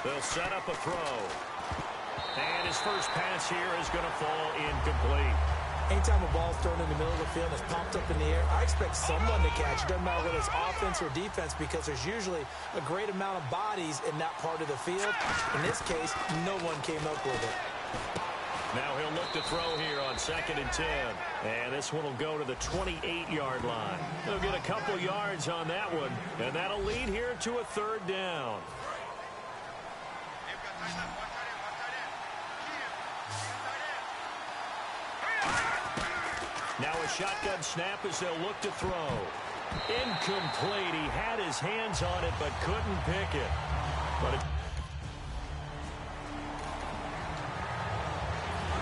They'll set up a throw. And his first pass here is going to fall incomplete. Anytime a ball's thrown in the middle of the field and it's popped up in the air, I expect someone to catch. It doesn't matter whether it's offense or defense because there's usually a great amount of bodies in that part of the field. In this case, no one came up with it. Now he'll look to throw here on 2nd and 10. And this one will go to the 28-yard line. He'll get a couple yards on that one, and that'll lead here to a 3rd down. Now a shotgun snap as they'll look to throw. Incomplete. He had his hands on it but couldn't pick it.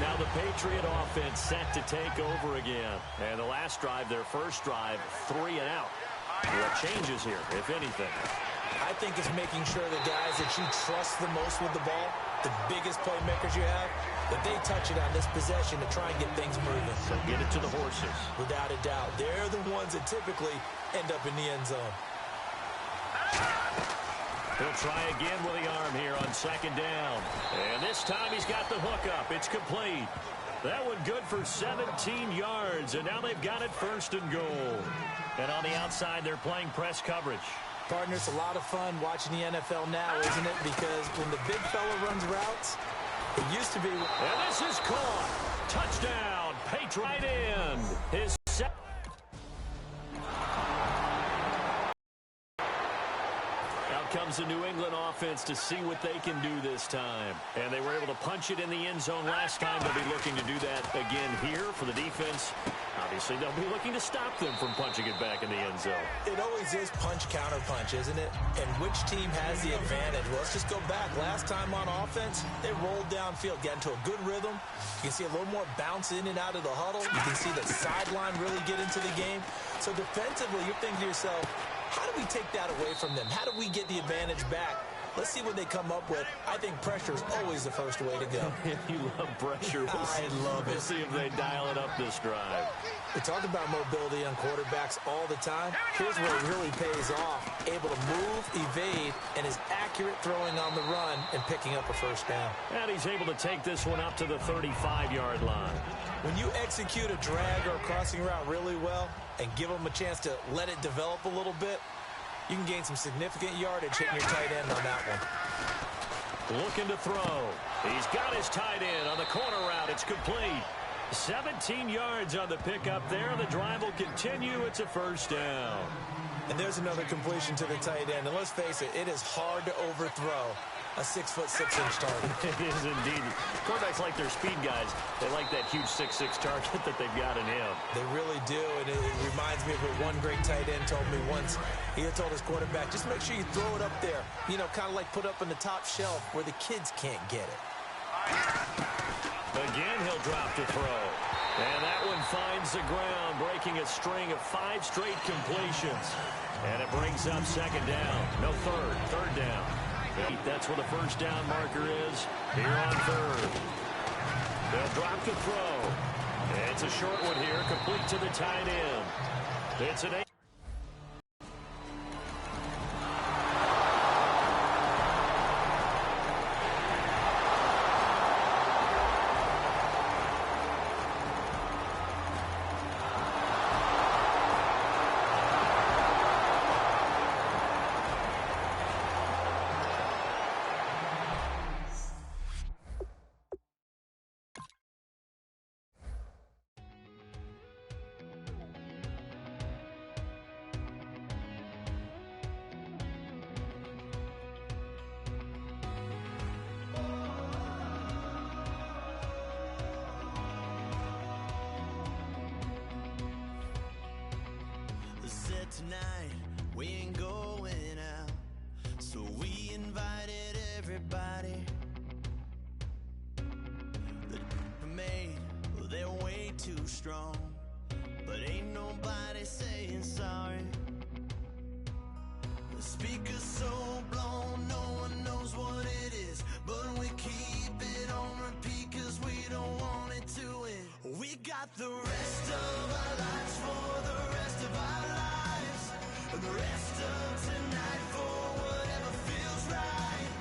Now the Patriot offense set to take over again. And the last drive, their first drive, 3 and out. What changes here, if anything? I think it's making sure the guys that you trust the most with the ball, the biggest playmakers you have, that they touch it on this possession to try and get things moving. So get it to the horses. Without a doubt. They're the ones that typically end up in the end zone. He'll try again with the arm here on 2nd down. And this time he's got the hook up. It's complete. That one good for 17 yards. And now they've got it 1st and goal. And on the outside, they're playing press coverage. Partner, it's a lot of fun watching the NFL now, isn't it? Because when the big fella runs routes, it used to be... And this is caught. Touchdown. Patriot end. His second. Out comes the New England offense to see what they can do this time. And they were able to punch it in the end zone last time. They'll be looking to do that again here for the defense. Obviously, they'll be looking to stop them from punching it back in the end zone. It always is punch, counter punch, isn't it? And which team has the advantage? Well, let's just go back. Last time on offense, they rolled downfield, got into a good rhythm. You can see a little more bounce in and out of the huddle. You can see the sideline really get into the game. So defensively, you're thinking to yourself, how do we take that away from them? How do we get the advantage back? Let's see what they come up with. I think pressure is always the first way to go. You love pressure. I love it. We'll see if they dial it up this drive. We talk about mobility on quarterbacks all the time. Here's where it really pays off. Able to move, evade, and is accurate throwing on the run and picking up a 1st down. And he's able to take this one up to the 35-yard line. When you execute a drag or a crossing route really well and give them a chance to let it develop a little bit, you can gain some significant yardage hitting your tight end on that one. Looking to throw. He's got his tight end on the corner route. It's complete. 17 yards on the pickup there. The drive will continue. It's a 1st down. And there's another completion to the tight end. And let's face it, it is hard to overthrow a 6'6" target. It is indeed. Quarterbacks like their speed guys. They like that huge 6'6" target that they've got in him. They really do, and it reminds me of what one great tight end told me once. He had told his quarterback, just make sure you throw it up there. You know, kind of like put up on the top shelf where the kids can't get it. Again, he'll drop to throw. And that one finds the ground, breaking a string of 5 straight completions. And it brings up 2nd down. No, 3rd down. That's where the 1st down marker is here on 3rd. They'll drop to throw. It's a short one here, complete to the tight end. It's an 8. Tonight we ain't going out, so we invited everybody. The made, well, they're way too strong, but ain't nobody saying sorry. The speaker's so blown, no one knows what it is, but we keep it on repeat 'cause we don't want it to end. We got the rest of our lives for the rest of our lives. The rest of tonight for whatever feels right.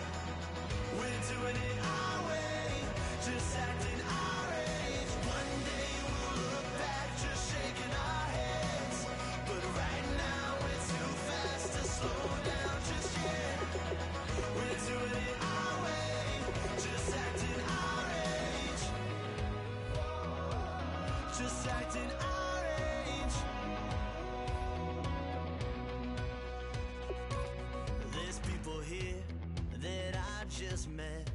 just acting our age. There's people here that I just met,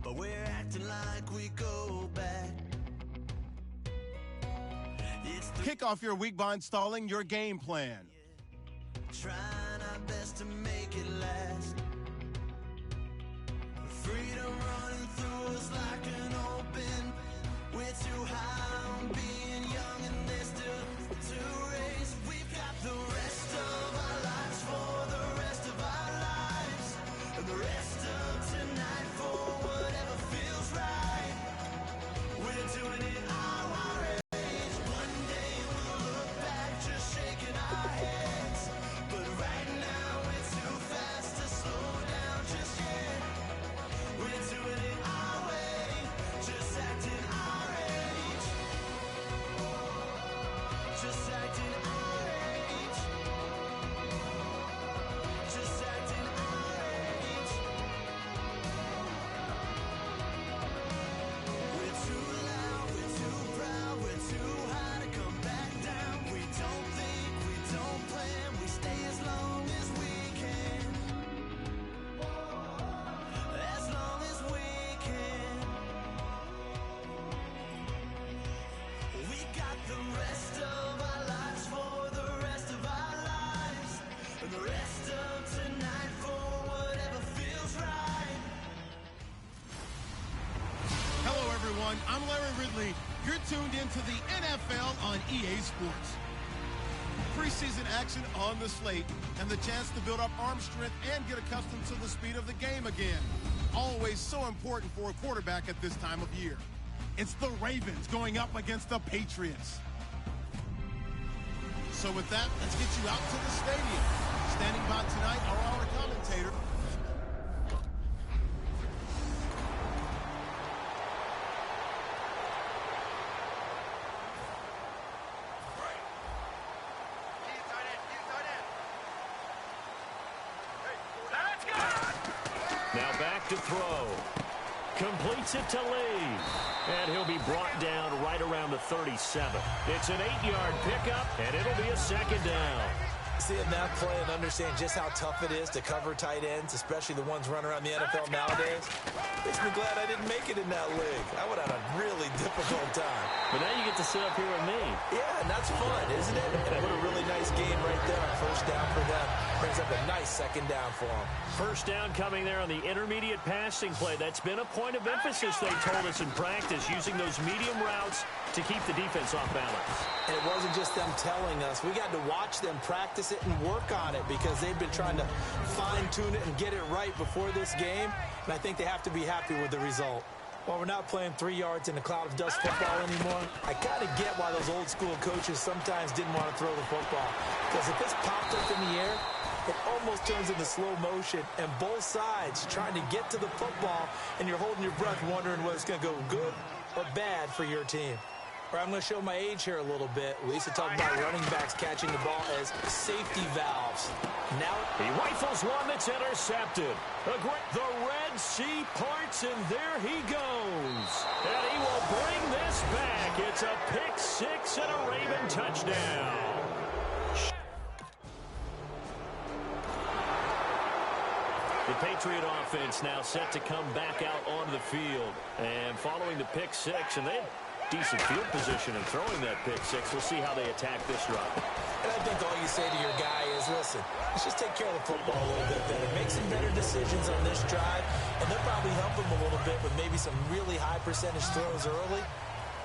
but we're acting like we go back. Kick off your week by installing your game plan. Trying our best to make it last. Freedom running through us like an open. We're too high on being young and there's still to race. We've got the rest of our lives for the rest of our lives. And the rest of tonight for whatever feels right. We're doing it our age. One day we'll look back just shaking our heads. But right now we're too fast to slow down just yet. We're doing it our way, just acting our age. Just acting our age. Just acting our age. We're too loud, we're too proud, we're too high to come back down. We don't think, we don't plan, we stay as long as we can. As long as we can. We got the rest of our lives for the rest of our lives. And the rest of tonight for whatever feels right. Hello, everyone. I'm Larry Ridley. You're tuned into the NFL on EA Sports. Preseason action on the slate and the chance to build up arm strength and get accustomed to the speed of the game again. Always so important for a quarterback at this time of year. It's the Ravens going up against the Patriots. So with that, let's get you out to the stadium. Standing by tonight are our commentator. Now back to throw. Completes it to Lee. And he'll be brought down right around the 37. It's an 8-yard pickup, and it'll be a second down. Seeing that play and understand just how tough it is to cover tight ends, especially the ones running around the NFL nowadays, makes me glad I didn't make it in that league. I would have had a really difficult time. But now you get to sit up here with me. Yeah, and that's fun, isn't it? And what a really nice game right there on first down for them. Brings up a nice second down for them. First down coming there on the intermediate passing play. That's been a point of emphasis, they told us in practice, using those medium routes to keep the defense off balance. And it wasn't just them telling us. We got to watch them practice it and work on it because they've been trying to fine-tune it and get it right before this game. And I think they have to be happy with the result. While we're not playing 3 yards in a cloud of dust football anymore, I kind of get why those old-school coaches sometimes didn't want to throw the football. Because if it's popped up in the air, it almost turns into slow motion, and both sides trying to get to the football, and you're holding your breath wondering whether it's going to go good or bad for your team. Or I'm going to show my age here a little bit. We used to talk about running backs catching the ball as safety valves. Now he rifles one that's intercepted. The Red Sea parts, and there he goes. And he will bring this back. It's a pick six and a Raven touchdown. The Patriot offense now set to come back out onto the field. And following the pick six, and they had decent field position in throwing that pick six. We'll see how they attack this drive. And I think all you say to your guy is, listen, let's just take care of the football a little bit better. Make some better decisions on this drive, and they'll probably help him a little bit with maybe some really high percentage throws early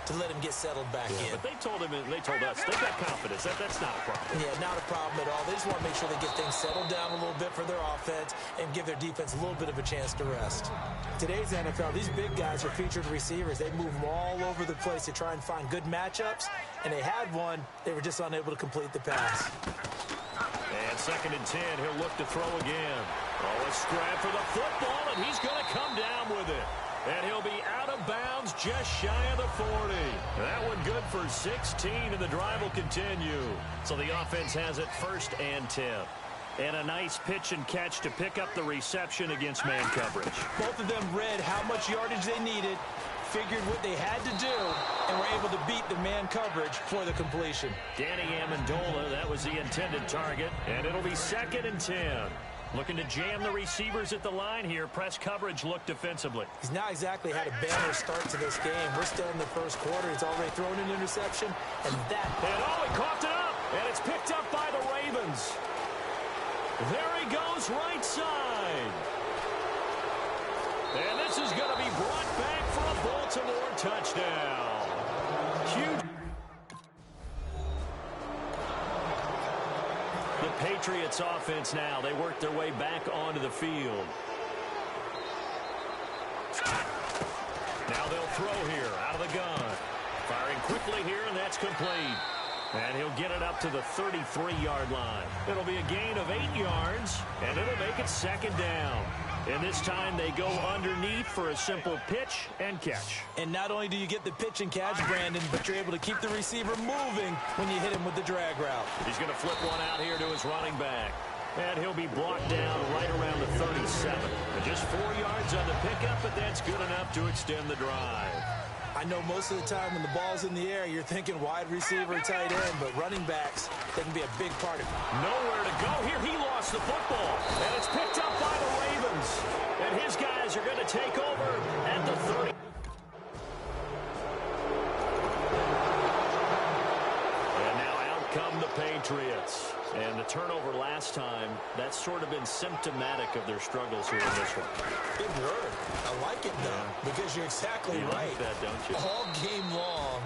to let him get settled back in. But they told us, they've got confidence. That's not a problem. Yeah, not a problem at all. They just want to make sure they get things settled down a little bit for their offense and give their defense a little bit of a chance to rest. Today's NFL, these big guys are featured receivers. They move them all over the place to try and find good matchups, and they had one. They were just unable to complete the pass. And 2nd and 10, he'll look to throw again. Oh, a scrap for the football, and he's going to come down with it. And he'll be out of bounds just shy of the 40. That one good for 16, and the drive will continue. So the offense has it 1st and 10. And a nice pitch and catch to pick up the reception against man coverage. Both of them read how much yardage they needed, figured what they had to do and were able to beat the man coverage for the completion. Danny Amendola, that was the intended target, and it'll be 2nd and 10. Looking to jam the receivers at the line here. Press coverage look defensively. He's not exactly had a banner start to this game. We're still in the first quarter. He's already thrown an interception, and that... And oh, he coughed it up, and it's picked up by the Ravens. There he goes, right side. And this is going to be brought back for a Baltimore touchdown. Huge. The Patriots offense now. They work their way back onto the field. Now they'll throw here out of the gun. Firing quickly here, and that's complete. And he'll get it up to the 33-yard line. It'll be a gain of 8 yards, and it'll make it 2nd down. And this time they go underneath for a simple pitch and catch. And not only do you get the pitch and catch, Brandon, but you're able to keep the receiver moving when you hit him with the drag route. He's going to flip one out here to his running back. And he'll be blocked down right around the 37. And just 4 yards on the pickup, but that's good enough to extend the drive. I know most of the time when the ball's in the air, you're thinking wide receiver, tight end, but running backs, they can be a big part of it. Nowhere to go. Here he lost the football, and it's picked up by the Ravens. And his guys are going to take over at the 30. And now out come the Patriots. And the turnover last time, that's sort of been symptomatic of their struggles here in this one. Big word. I like it, though, because you're exactly right. Like that, don't you? All game long,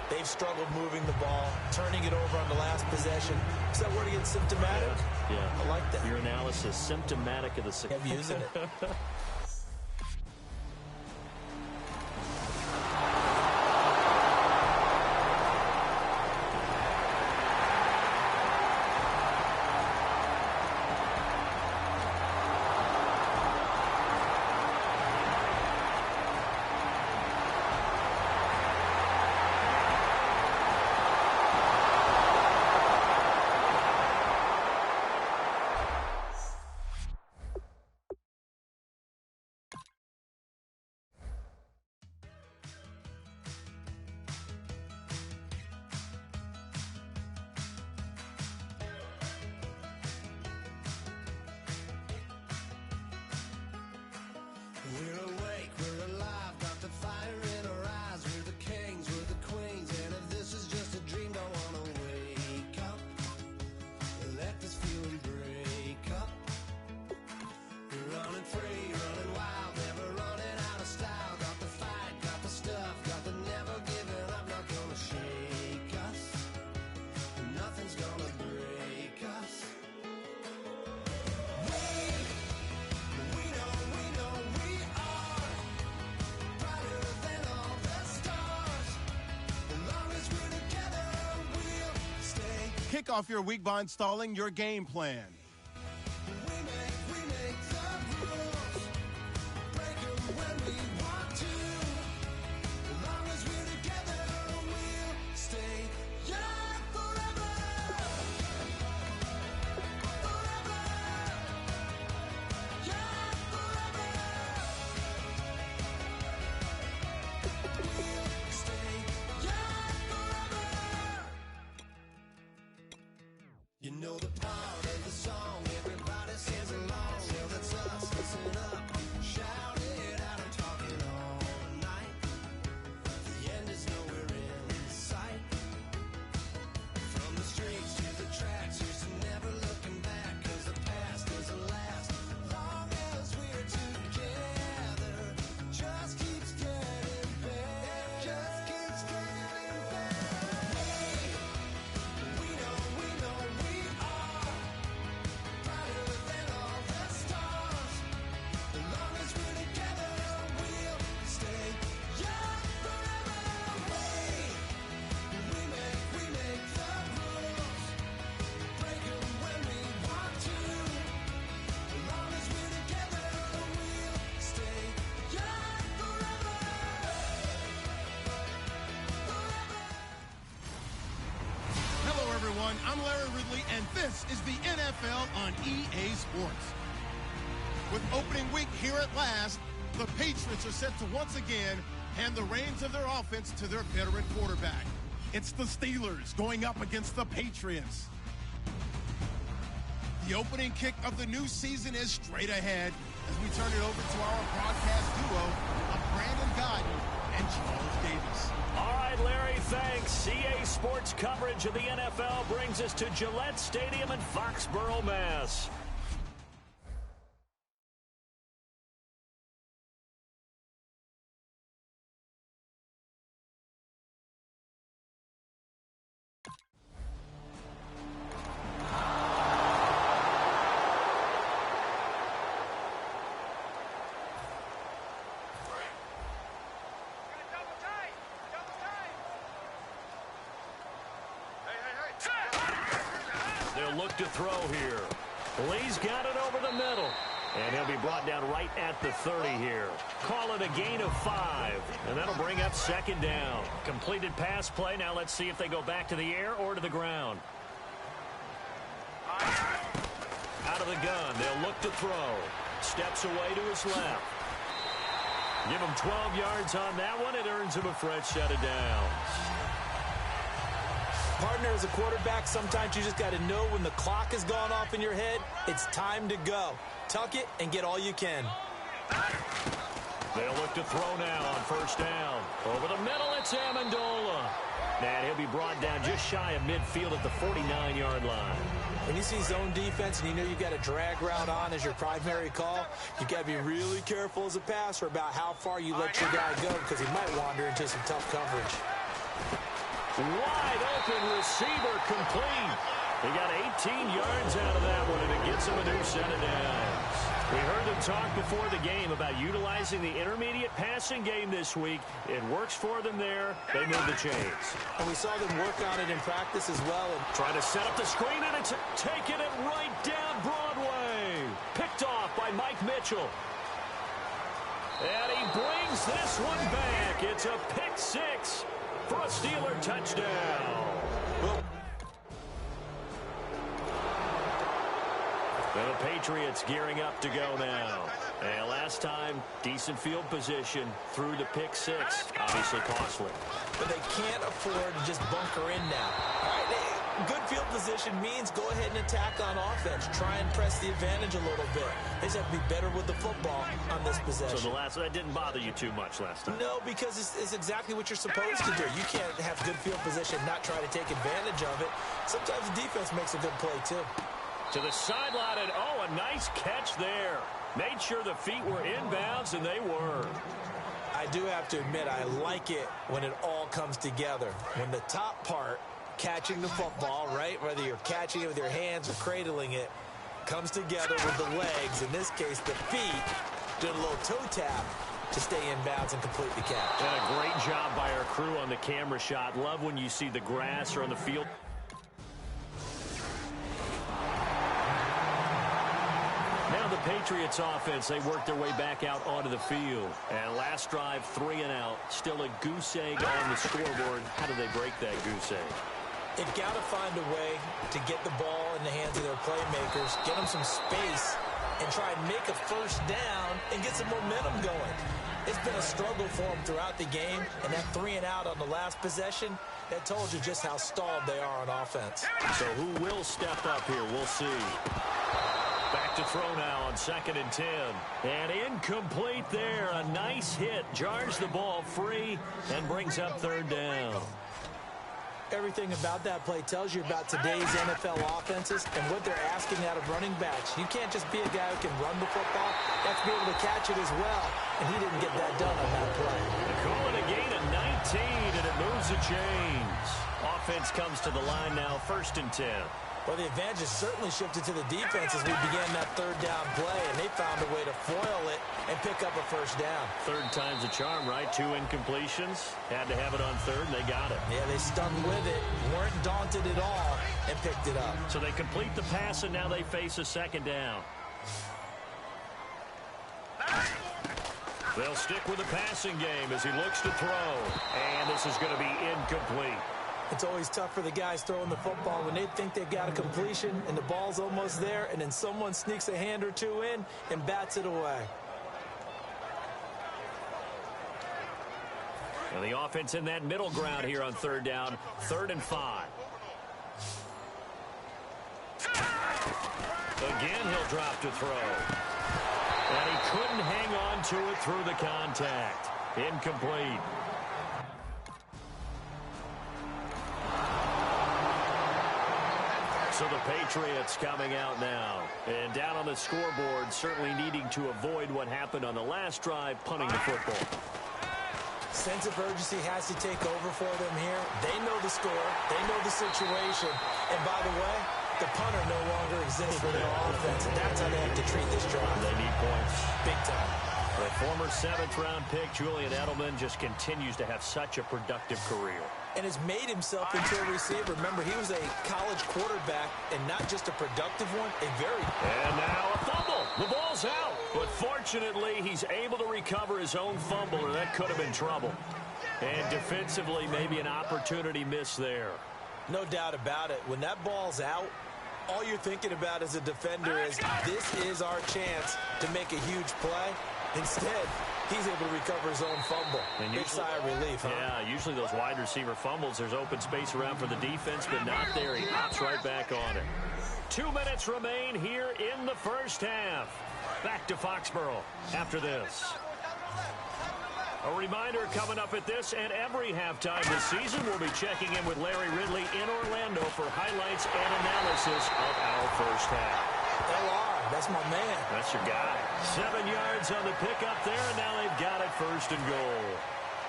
they've struggled moving the ball, turning it over on the last possession. Is that word again, symptomatic? Yeah. I like that. Your analysis, symptomatic of the success. I'm using it. We're awake, we're alive, got the fire in our eyes. We're the kings, we're the queens, and if this is just a dream, don't wanna wake up. Let this feeling break up. We're running free, running wild, never running out of style. Got the fight, got the stuff, got the never giving up. Not gonna shake us, nothing's gonna break us. We know we are brighter than all the stars. As long as we're together, we'll stay. Kick off your week by installing your game plan. We make the rules, break 'em when we want to. As long as we're together, we'll stay young forever. Forever. Young forever. We'll stay young forever. You know the part of the song, everybody sings along. Well, that's us, listen up, shout it out, I'm talking all night. The end is nowhere in sight. From the streets to the tracks, here's to never looking back, 'cause the past doesn't last. Long as we're together, just keeps getting better. Just keeps getting better. We know we are brighter than all the stars. As long as we're together, we'll stay young forever. We make the rules, break 'em when we want to. As long as we're together, we'll stay young forever. Hello, everyone. I'm Larry Ridley, and this is the NFL on EA Sports. With opening week here at last, the Patriots are set to once again hand the reins of their offense to their veteran quarterback. It's the Steelers going up against the Patriots. The opening kick of the new season is straight ahead as we turn it over to our broadcast duo of Brandon Godden and Charles Davis. All right, Larry, thanks. CA Sports coverage of the NFL brings us to Gillette Stadium in Foxborough, Mass. They'll look to throw here. Lee's got it over the middle. And he'll be brought down right at the 30 here. Call it a gain of 5. And that'll bring up second down. Completed pass play. Now let's see if they go back to the air or to the ground. Out of the gun. They'll look to throw. Steps away to his left. Give him 12 yards on that one. It earns him a fresh set of downs. Partner, as a quarterback, sometimes you just got to know when the clock has gone off in your head, it's time to go. Tuck it and get all you can. They'll look to throw now on first down. Over the middle, it's Amendola. And he'll be brought down just shy of midfield at the 49-yard line. When you see zone defense and you know you've got a drag route on as your primary call, you've got to be really careful as a passer about how far you let your guy go because he might wander into some tough coverage. Wide open receiver complete. He got 18 yards out of that one, and it gets him a new set of downs. We heard them talk before the game about utilizing the intermediate passing game this week. It works for them there. They move the chains. And we saw them work on it in practice as well. And trying to set up the screen, and it's taking it right down Broadway. Picked off by Mike Mitchell. And he brings this one back. It's a pick six. For a Steeler touchdown. And the Patriots gearing up to go now. And last time, decent field position through the pick six. Obviously costly. But they can't afford to just bunker in now. All right, good field position means go ahead and attack on offense. Try and press the advantage a little bit. They just have to be better with the football on this possession. So that didn't bother you too much last time? No, because it's exactly what you're supposed to do. You can't have good field position and not try to take advantage of it. Sometimes the defense makes a good play, too. To the sideline, and a nice catch there. Made sure the feet were inbounds, and they were. I do have to admit, I like it when it all comes together. When the top part, catching the football, right, whether you're catching it with your hands or cradling it, comes together with the legs, in this case the feet, doing a little toe tap to stay in bounds and complete the catch. And a great job by our crew on the camera shot. Love when you see the grass or on the field. Now the Patriots offense, they work their way back out onto the field. And last drive, 3 and out. Still a goose egg on the scoreboard. How do they break that goose egg? They've got to find a way to get the ball in the hands of their playmakers, get them some space, and try and make a first down and get some momentum going. It's been a struggle for them throughout the game, and that 3 and out on the last possession, that told you just how stalled they are on offense. So who will step up here? We'll see. Back to throw now on 2nd and 10. And incomplete there. A nice hit. Jars the ball free and brings up 3rd down. Everything about that play tells you about today's NFL offenses and what they're asking out of running backs. You can't just be a guy who can run the football. You have to be able to catch it as well, and he didn't get that done on that play. They call it a gain of 19, and it moves the chains. Offense comes to the line now, 1st and 10. Well, the advantage has certainly shifted to the defense as we began that 3rd down play, and they found a way to foil it and pick up a first down. 3rd time's a charm, right? 2 incompletions. Had to have it on 3rd, and they got it. Yeah, they stuck with it, weren't daunted at all, and picked it up. So they complete the pass, and now they face a 2nd down. They'll stick with the passing game as he looks to throw. And this is going to be incomplete. It's always tough for the guys throwing the football when they think they've got a completion and the ball's almost there, and then someone sneaks a hand or two in and bats it away. And the offense in that middle ground here on third down, 3rd and 5. Again, he'll drop to throw. And he couldn't hang on to it through the contact. Incomplete. So the Patriots coming out now. And down on the scoreboard, certainly needing to avoid what happened on the last drive, punting the football. Sense of urgency has to take over for them here. They know the score. They know the situation. And by the way, the punter no longer exists for their offense. And that's how they have to treat this drive. They need points. Big time. The former 7th-round pick, Julian Edelman, just continues to have such a productive career. And has made himself into a receiver. Remember, he was a college quarterback, and not just a productive one, a very... And now a fumble. The ball's out. But fortunately, he's able to recover his own fumble, or that could have been trouble. And defensively, maybe an opportunity missed there. No doubt about it. When that ball's out, all you're thinking about as a defender is, this is our chance to make a huge play. Instead, he's able to recover his own fumble. And big sigh of relief, huh? Yeah, usually those wide receiver fumbles, there's open space around for the defense, but not there. He hops right back on it. 2 minutes remain here in the first half. Back to Foxborough after this. A reminder coming up at this and every halftime this season, we'll be checking in with Larry Ridley in Orlando for highlights and analysis of our first half. LR, that's my man. That's your guy. 7 yards on the pickup there, and now they've got it 1st and goal.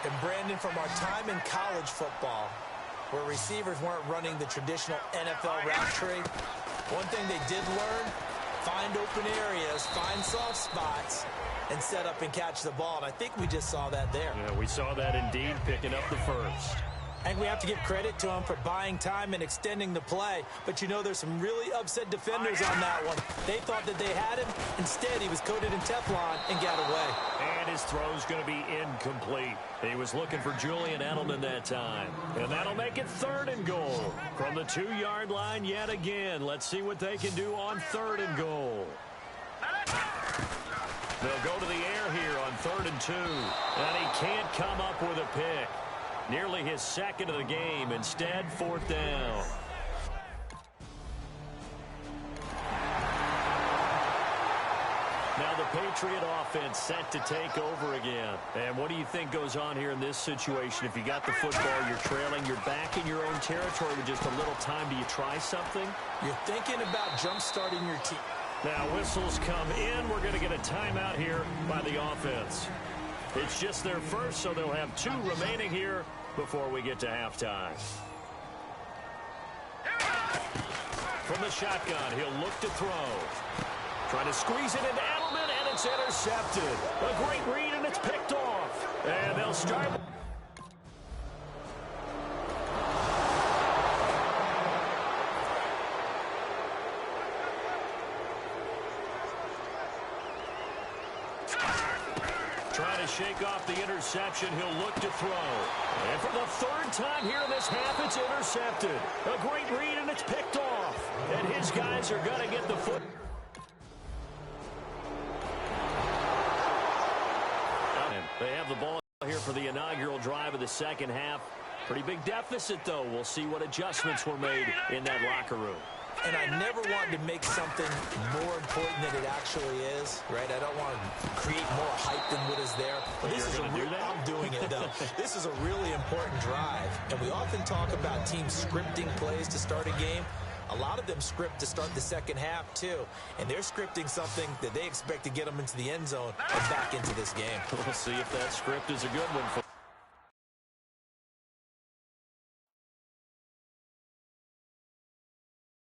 And Brandon, from our time in college football, where receivers weren't running the traditional NFL route tree, one thing they did learn, find open areas, find soft spots, and set up and catch the ball. And I think we just saw that there. Yeah, we saw that indeed, picking up the first. And we have to give credit to him for buying time and extending the play. But you know, there's some really upset defenders on that one. They thought that they had him. Instead, he was coated in Teflon and got away. And his throw's going to be incomplete. He was looking for Julian Edelman that time. And that'll make it 3rd and goal. From the 2-yard line yet again. Let's see what they can do on 3rd and goal. They'll go to the air here on 3rd and 2. And he can't come up with a pick. Nearly his 2nd of the game. Instead, 4th down. Now the Patriot offense set to take over again. And what do you think goes on here in this situation? If you got the football, you're trailing, you're back in your own territory with just a little time. Do you try something? You're thinking about jump-starting your team. Now whistles come in. We're going to get a timeout here by the offense. It's just their first, so they'll have 2 remaining here before we get to halftime. From the shotgun, he'll look to throw. Trying to squeeze it into Edelman, and it's intercepted. A great read, and it's picked off. And they'll start... Trying to shake off the interception. He'll look to throw. And for the 3rd time here in this half, it's intercepted. A great read, and it's picked off. And his guys are going to get the foot. They have the ball here for the inaugural drive of the 2nd half. Pretty big deficit, though. We'll see what adjustments were made in that locker room. And I never wanted to make something more important than it actually is, right? I don't want to create more hype than what is there. But this is I'm doing it, though. This is a really important drive. And we often talk about teams scripting plays to start a game. A lot of them script to start the 2nd half, too. And they're scripting something that they expect to get them into the end zone and back into this game. We'll see if that script is a good one for